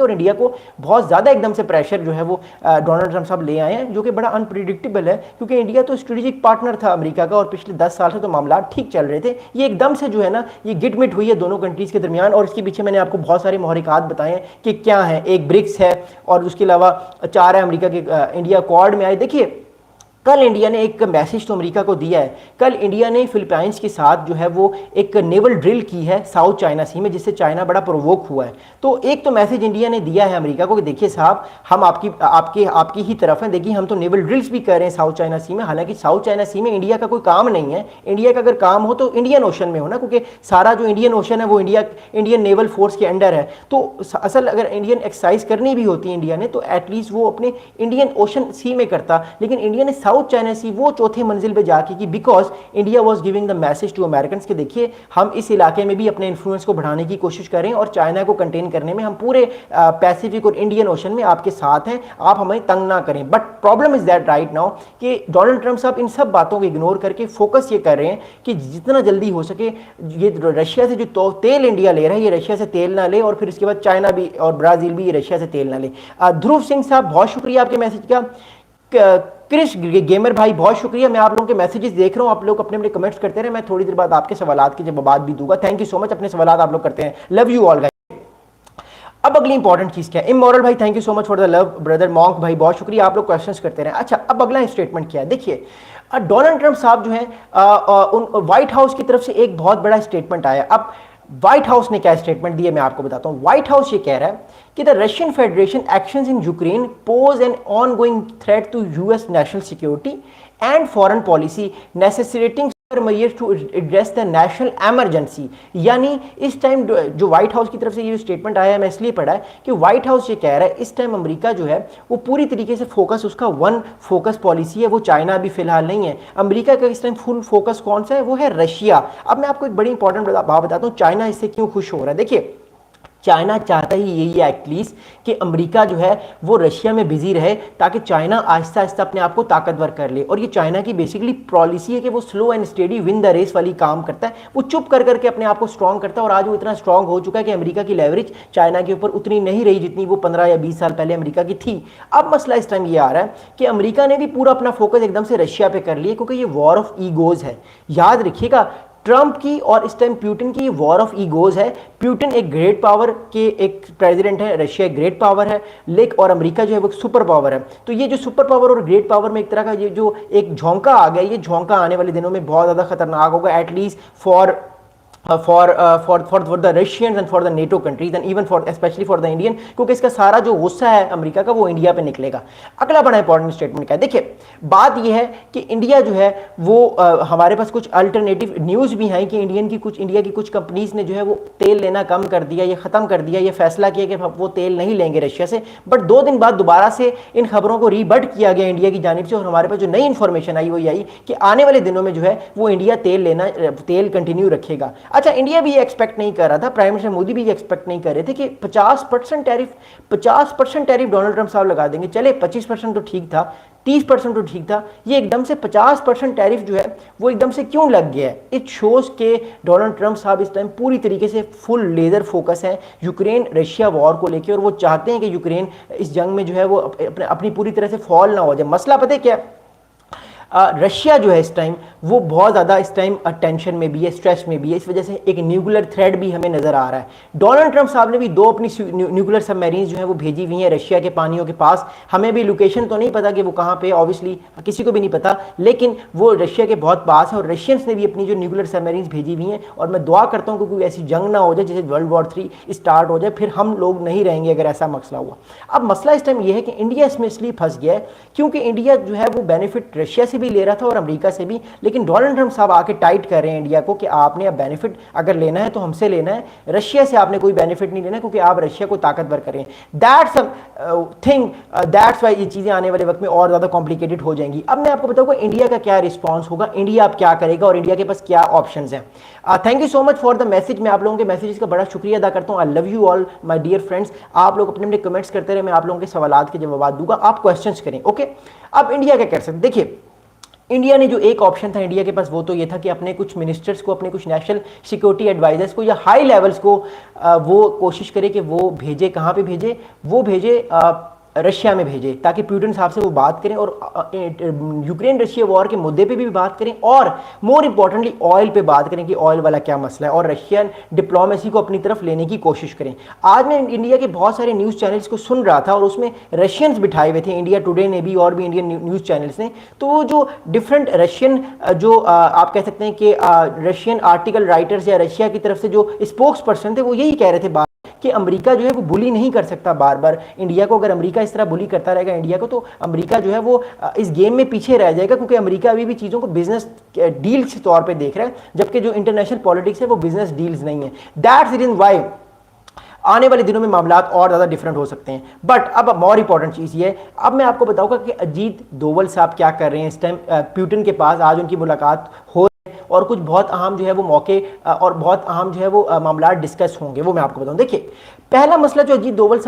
और इंडिया को बहुत ज़्यादा एकदम से प्रेशर जो है वो डोनाल्ड ट्रंप साहब ले आए हैं, जो कि बड़ा अनप्रिडिक्टेबल है, क्योंकि इंडिया तो स्ट्रेटेजिक पार्टनर था अमेरिका का और पिछले 10 साल से तो मामला ठीक चल रहे थे। ये एकदम से जो है ना ये गिटमिट हुई है दोनों कंट्रीज़ के दरमियान, और इसके पीछे मैंने आपको बहुत सारे महरिकात बताए हैं कि क्या है। एक ब्रिक्स है और उसके अलावा 4 है अमेरिका के इंडिया क्वाड में आए। देखिए कल इंडिया ने एक मैसेज तो अमेरिका को दिया है। कल इंडिया ने फिलीपाइंस के साथ जो है वो एक नेवल ड्रिल की है साउथ चाइना सी में, जिससे चाइना बड़ा प्रोवोक हुआ है। तो एक तो मैसेज इंडिया ने दिया है अमेरिका को कि देखिए साहब, हम आपकी ही तरफ हैं, देखिए हम तो नेवल ड्रिल्स भी कर रहे हैं साउथ चाइना सी में। हालांकि साउथ चाइना सी में इंडिया का कोई काम नहीं है। इंडिया का अगर काम हो तो इंडियन ओशन में हो ना, क्योंकि सारा जो इंडियन ओशन है वो इंडियन नेवल फोर्स के अंडर है। तो असल अगर इंडियन एक्सरसाइज करनी भी होती है इंडिया ने, तो एटलीस्ट वो अपने इंडियन ओशन सी में करता। लेकिन इंडिया ने साउथ चाइना सी वो चौथे मंजिल पे जाके की, because India was giving the message to American कि देखिए हम इस इलाके में भी अपने इन्फ्लुएंस को बढ़ाने की कोशिश करें और चाइना को कंटेन करने में हम पूरे पैसिफिक और इंडियन ओशन में आपके साथ हैं, आप हमें तंग ना करें। But problem is that right now कि डोनाल्ड ट्रंप साहब इन सब बातों को इग्नोर करके फोकस ये कर रहे हैं कि जितना जल्दी हो सके ये रशिया से जो तेल इंडिया ले रहा है, ये रशिया से तेल ना ले, और फिर इसके बाद चाइना भी और ब्राजील भी ये रशिया से तेल ना ले। ध्रुव सिंह साहब बहुत शुक्रिया आपके मैसेज का। क्रिश गेमर भाई बहुत शुक्रिया, मैं आप लोगों के मैसेजेस देख रहा हूं, आप लोग अपने अपने कमेंट्स करते रहे, मैं थोड़ी देर बाद आपके सवालात के जवाब भी दूंगा। थैंक यू सो मच, अपने सवालात आप लोग करते हैं। Love you all guys. अब अगली इंपॉर्टेंट चीज क्या है? इमोरल भाई thank you so much for the love. Brother monk भाई बहुत शुक्रिया, आप लोग क्वेश्चंस करते रहे। अच्छा, अब अगला स्टेटमेंट क्या है? देखिए डोनाल्ड ट्रंप साहब जो है व्हाइट हाउस की तरफ से एक बहुत बड़ा स्टेटमेंट आया। अब व्हाइट हाउस ने क्या स्टेटमेंट दिया मैं आपको बताता हूं। व्हाइट हाउस ये कह रहा है कि the Russian federation actions in Ukraine pose an ongoing threat to US national security and foreign policy necessitating to address the national emergency. यानी इस टाइम जो व्हाइट हाउस की तरफ से ये स्टेटमेंट आया है, मैं इसलिए पढ़ा है कि व्हाइट हाउस ये कह रहा है इस टाइम अमेरिका जो है वो पूरी तरीके से फोकस, उसका वन फोकस पॉलिसी है, वो चाइना अभी फिलहाल नहीं है। अमेरिका का इस टाइम फुल फोकस कौन सा है? वो है रशिया। अब मैं आपको एक बड़ी इंपॉर्टेंट बात बताता हूँ, चाइना इससे क्यों खुश हो रहा है। देखिए चाइना चाहता ही यही है एटलीस्ट कि अमेरिका जो है वो रशिया में बिजी रहे, ताकि चाइना आहिस्ता आहिस्ता अपने आप को ताकतवर कर ले। और ये चाइना की बेसिकली पॉलिसी है कि वो slow and steady win the race वाली काम करता है, वो चुप कर करके अपने आप को स्ट्रांग करता है। और आज वो इतना स्ट्रांग हो चुका है कि अमेरिका की लेवरेज चाइना के ऊपर उतनी नहीं रही जितनी वो 15 या 20 साल पहले अमेरिका की थी। अब मसला इस टाइम ये आ रहा है कि अमेरिका ने भी पूरा अपना फोकस एकदम से रशिया पे कर लिया, क्योंकि ये वॉर ऑफ ईगोज है। याद रखिएगा ट्रंप की और इस टाइम प्यूटिन की वॉर ऑफ ईगोज है। प्यूटिन एक ग्रेट पावर के एक प्रेसिडेंट है, रशिया एक ग्रेट पावर है, लेकिन और अमेरिका जो है वो सुपर पावर है। तो ये जो सुपर पावर और ग्रेट पावर में एक तरह का ये जो एक झोंका आ गया, ये झोंका आने वाले दिनों में बहुत ज़्यादा खतरनाक होगा, at least for the Russians and for the NATO countries and even for especially for the Indian, क्योंकि इसका सारा जो गुस्सा है अमेरिका का वो इंडिया पे निकलेगा। अगला बड़ा इंपॉर्टेंट स्टेटमेंट क्या है? देखिए बात ये है कि इंडिया जो है वो हमारे पास कुछ अल्टरनेटिव न्यूज़ भी हैं कि इंडिया की कुछ कंपनीज ने जो है वो तेल लेना कम कर दिया, ये ख़त्म कर दिया, ये फैसला किया कि वो तेल नहीं लेंगे रशिया से। बट 2 दिन बाद दोबारा से इन खबरों को रीबट किया गया इंडिया की जानिब से, और हमारे पास जो नई इंफॉर्मेशन आई वो ये आई कि आने वाले दिनों में जो है वो इंडिया तेल कंटिन्यू रखेगा। अच्छा, इंडिया भी ये एक्सपेक्ट नहीं कर रहा था, प्राइम मिनिस्टर मोदी भी ये एक्सपेक्ट नहीं कर रहे थे कि 50% टैरिफ डोनाल्ड ट्रंप साहब लगा देंगे। चले 25% तो ठीक था, 30% तो ठीक था, ये एकदम से 50% टैरिफ जो है वो एकदम से क्यों लग गया है? इट शोज के डोनाल्ड ट्रंप साहब इस टाइम पूरी तरीके से फुल लेजर फोकस है यूक्रेन रशिया वॉर को लेकर, और वो चाहते हैं कि यूक्रेन इस जंग में जो है वो अपनी पूरी तरह से फॉल ना हो जाए। मसला पता है क्या? रशिया जो है इस टाइम वो बहुत ज़्यादा इस टाइम टेंशन में भी है, स्ट्रेस में भी है, इस वजह से एक न्यूक्लियर थ्रेट भी हमें नज़र आ रहा है। डोनाल्ड ट्रंप साहब ने भी 2 अपनी न्यूक्लियर सबमरीन जो है वो भेजी हुई हैं रशिया के पानियों के पास। हमें भी लोकेशन तो नहीं पता कि वो कहाँ पे, ऑब्वियसली किसी को भी नहीं पता, लेकिन वो रशिया के बहुत पास है। और रशियंस ने भी अपनी जो न्यूक्लियर सबमरीन भेजी हुई हैं, और मैं दुआ करता हूँ कि कोई ऐसी जंग ना हो जाए जैसे वर्ल्ड वॉर 3 स्टार्ट हो जाए, फिर हम लोग नहीं रहेंगे अगर ऐसा मसला हुआ। अब मसला इस टाइम ये है कि इंडिया इसमें इसलिए फंस गया है क्योंकि इंडिया जो है वो बेनिफिट रशिया से भी ले रहा था और अमेरिका से भी, लेकिन डोनाल्ड ट्रंप साहब आके टाइट कर रहे हैं इंडिया को कि आपने अब बेनिफिट अगर लेना है तो हमसे लेना है, रशिया से आपने कोई बेनिफिट नहीं लेना, क्योंकि आप रशिया को ताकतवर करें। दैट्स थिंग, दैट्स वाई ये चीज़ें आने वाले वक्त में और ज़्यादा कॉम्प्लिकेटेड हो जाएंगी। अब मैं आपको बताऊंगा इंडिया का क्या रिस्पॉन्स होगा, इंडिया अब क्या करेगा और इंडिया के पास क्या ऑप्शंस हैं। Thank you so much for the message, मैं आप लोगों के मैसेजेस का बड़ा शुक्रिया अदा करता हूँ। I love you all my dear friends. आप लोग अपने अपने कमेंट्स करते रहे, मैं आप लोगों के सवालों के जवाब दूंगा, आप क्वेश्चंस करें। ओके, अब इंडिया क्या कर सकते? देखिए इंडिया ने जो एक ऑप्शन था इंडिया के पास वो तो ये था कि अपने कुछ मिनिस्टर्स को, अपने कुछ नेशनल सिक्योरिटी एडवाइजर्स को या हाई लेवल्स को वो कोशिश करे कि वो भेजे, कहाँ पे भेजे, वो भेजे रशिया में भेजे, ताकि पुतिन साहब से वो बात करें और यूक्रेन रशिया वॉर के मुद्दे पे भी बात करें और मोर इंपॉर्टेंटली ऑयल पे बात करें कि ऑयल वाला क्या मसला है और रशियन डिप्लोमेसी को अपनी तरफ लेने की कोशिश करें। आज मैं इंडिया के बहुत सारे न्यूज़ चैनल्स को सुन रहा था और उसमें रशियंस बिठाए हुए थे, इंडिया टुडे ने भी और भी इंडियन न्यूज़ चैनल्स ने। तो वो जो डिफरेंट रशियन जो आप कह सकते हैं कि रशियन आर्टिकल राइटर्स या रशिया की तरफ से जो स्पोक्स पर्सन थे वो यही कह रहे थे कि अमेरिका जो है वो बुली नहीं कर सकता बार बार इंडिया को। अगर अमेरिका इस तरह बुली करता रहेगा इंडिया को तो अमेरिका जो है वो इस गेम में पीछे रह जाएगा, क्योंकि अमेरिका अभी भी चीज़ों को बिजनेस डील्स के तौर पे देख रहा है, जबकि जो इंटरनेशनल पॉलिटिक्स है वो बिजनेस डील्स नहीं है। दैट्स रीजन वाई आने वाले दिनों में मामला और ज़्यादा डिफरेंट हो सकते हैं। बट अब मोर इंपॉर्टेंट चीज़ ये है, अब मैं आपको बताऊंगा कि अजीत डोवल साहब क्या कर रहे हैं इस टाइम पुतिन के पास। आज उनकी मुलाकात हो और कुछ बहुत अहम जो है वो मौके और बहुत अहम जो है वो मामला डिस्कस होंगे, वो मैं आपको बताऊं। देखिए, पहला मसला जो अजीत डोवल